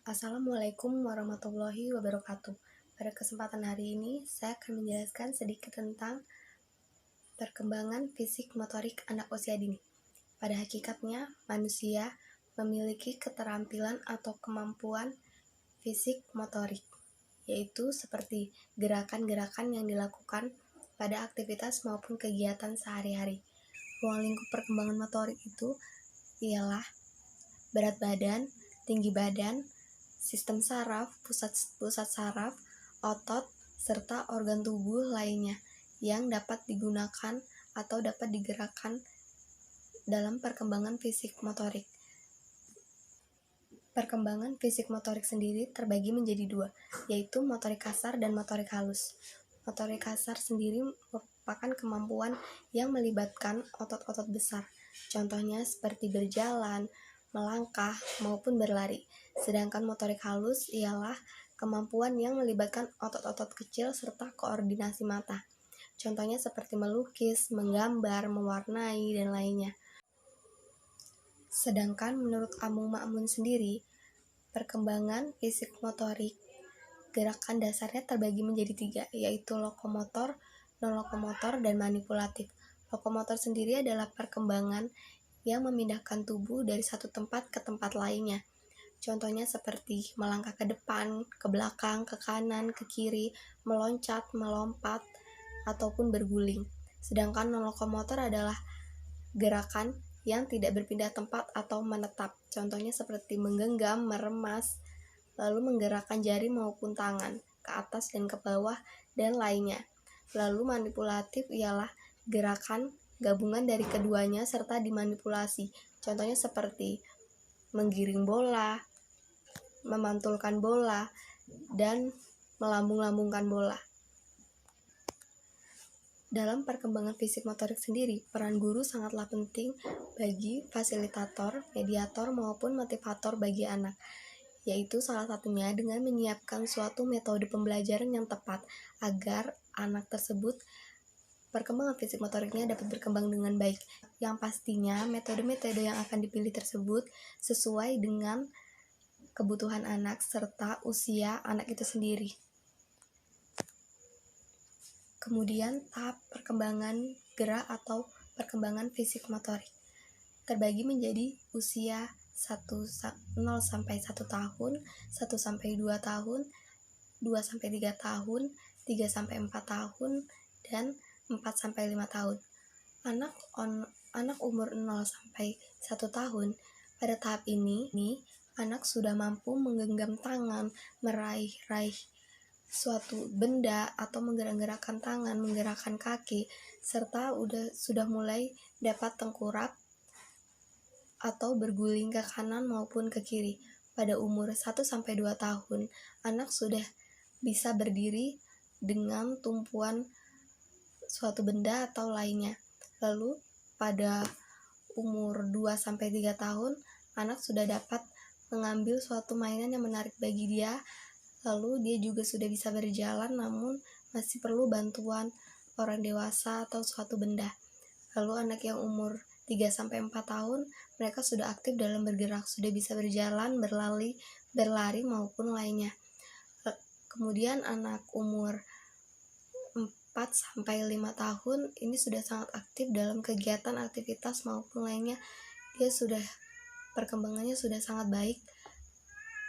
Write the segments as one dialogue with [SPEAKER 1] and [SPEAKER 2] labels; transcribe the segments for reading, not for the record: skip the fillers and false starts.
[SPEAKER 1] Assalamualaikum warahmatullahi wabarakatuh. Pada kesempatan hari ini, saya akan menjelaskan sedikit tentang perkembangan fisik motorik anak usia dini. Pada hakikatnya, manusia memiliki keterampilan atau kemampuan fisik motorik, yaitu seperti gerakan-gerakan yang dilakukan pada aktivitas maupun kegiatan sehari-hari. Ruang lingkup perkembangan motorik itu ialah berat badan, tinggi badan, sistem saraf, pusat saraf, otot, serta organ tubuh lainnya yang dapat digunakan atau dapat digerakkan dalam perkembangan fisik motorik. Perkembangan fisik motorik sendiri terbagi menjadi dua, yaitu motorik kasar dan motorik halus. Motorik kasar sendiri merupakan kemampuan yang melibatkan otot-otot besar, contohnya seperti berjalan, melangkah, maupun berlari. Sedangkan motorik halus ialah kemampuan yang melibatkan otot-otot kecil serta koordinasi mata. Contohnya seperti melukis, menggambar, mewarnai, dan lainnya. Sedangkan menurut Amung Ma'mun sendiri, perkembangan fisik motorik gerakan dasarnya terbagi menjadi tiga, yaitu lokomotor, non-lokomotor, dan manipulatif. Lokomotor sendiri adalah perkembangan yang memindahkan tubuh dari satu tempat ke tempat lainnya. Contohnya seperti melangkah ke depan, ke belakang, ke kanan, ke kiri, meloncat, melompat, ataupun berguling. Sedangkan non-lokomotor adalah gerakan yang tidak berpindah tempat atau menetap. Contohnya seperti menggenggam, meremas, lalu menggerakkan jari maupun tangan ke atas dan ke bawah, dan lainnya. Lalu manipulatif ialah gerakan gabungan dari keduanya serta dimanipulasi. Contohnya seperti menggiring bola, memantulkan bola, dan melambung-lambungkan bola. Dalam perkembangan fisik motorik sendiri, peran guru sangatlah penting bagi fasilitator, mediator, maupun motivator bagi anak, yaitu salah satunya dengan menyiapkan suatu metode pembelajaran yang tepat agar anak tersebut perkembangan fisik motoriknya dapat berkembang dengan baik. Yang pastinya metode-metode yang akan dipilih tersebut sesuai dengan kebutuhan anak serta usia anak itu sendiri. Kemudian tahap perkembangan gerak atau perkembangan fisik motorik terbagi menjadi usia 0 sampai 1 tahun, 1 sampai 2 tahun, 2 sampai 3 tahun, 3 sampai 4 tahun, dan 4 sampai 5 tahun. Anak umur 0 sampai 1 tahun, pada tahap ini anak sudah mampu menggenggam tangan, meraih suatu benda atau menggerak-gerakkan tangan, menggerakkan kaki, serta sudah mulai dapat tengkurap atau berguling ke kanan maupun ke kiri. Pada umur 1 sampai 2 tahun, anak sudah bisa berdiri dengan tumpuan suatu benda atau lainnya. Lalu pada umur 2 sampai 3 tahun, anak sudah dapat mengambil suatu mainan yang menarik bagi dia. Lalu dia juga sudah bisa berjalan, namun masih perlu bantuan orang dewasa atau suatu benda. Lalu anak yang umur 3 sampai 4 tahun, mereka sudah aktif dalam bergerak, sudah bisa berjalan, berlari maupun lainnya. Kemudian anak umur 4 sampai 5 tahun ini sudah sangat aktif dalam kegiatan aktivitas maupun lainnya. Dia sudah perkembangannya sudah sangat baik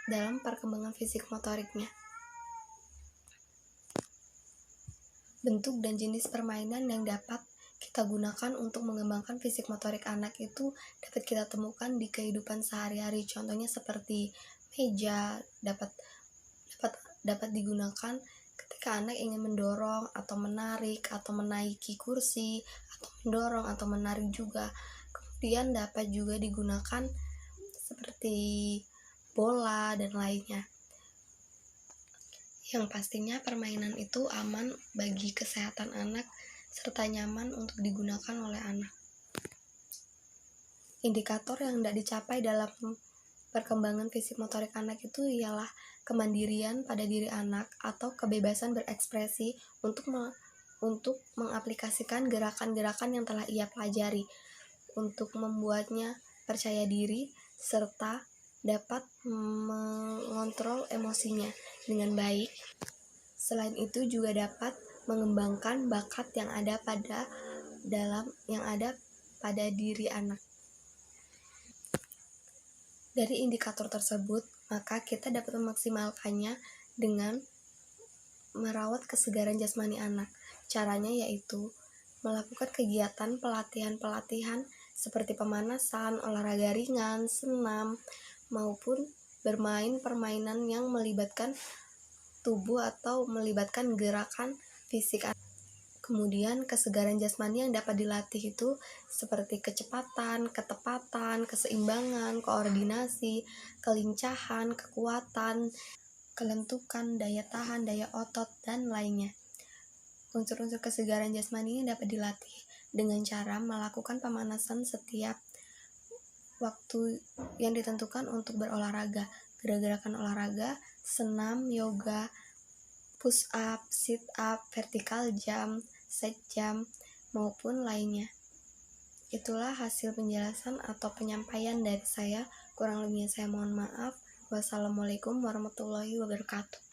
[SPEAKER 1] dalam perkembangan fisik motoriknya. Bentuk dan jenis permainan yang dapat kita gunakan untuk mengembangkan fisik motorik anak itu dapat kita temukan di kehidupan sehari-hari. Contohnya seperti meja dapat digunakan ketika anak ingin mendorong atau menarik atau menaiki kursi atau mendorong atau menarik juga. Kemudian dapat juga digunakan seperti bola dan lainnya. Yang pastinya permainan itu aman bagi kesehatan anak serta nyaman untuk digunakan oleh anak. Indikator yang tidak dicapai dalam perkembangan fisik motorik anak itu ialah kemandirian pada diri anak atau kebebasan berekspresi untuk mengaplikasikan gerakan-gerakan yang telah ia pelajari, untuk membuatnya percaya diri serta dapat mengontrol emosinya dengan baik. Selain itu juga dapat mengembangkan bakat yang ada pada diri anak. Dari indikator tersebut, maka kita dapat memaksimalkannya dengan merawat kesegaran jasmani anak. Caranya yaitu melakukan kegiatan pelatihan-pelatihan seperti pemanasan, olahraga ringan, senam, maupun bermain permainan yang melibatkan tubuh atau melibatkan gerakan fisik. Kemudian kesegaran jasmani yang dapat dilatih itu seperti kecepatan, ketepatan, keseimbangan, koordinasi, kelincahan, kekuatan, kelentukan, daya tahan, daya otot, dan lainnya. Unsur-unsur kesegaran jasmani ini dapat dilatih dengan cara melakukan pemanasan setiap waktu yang ditentukan untuk berolahraga. Gerakan olahraga, senam, yoga, push up, sit up, vertical jump, side jump, maupun lainnya. Itulah hasil penjelasan atau penyampaian dari saya. Kurang lebihnya saya mohon maaf. Wassalamualaikum warahmatullahi wabarakatuh.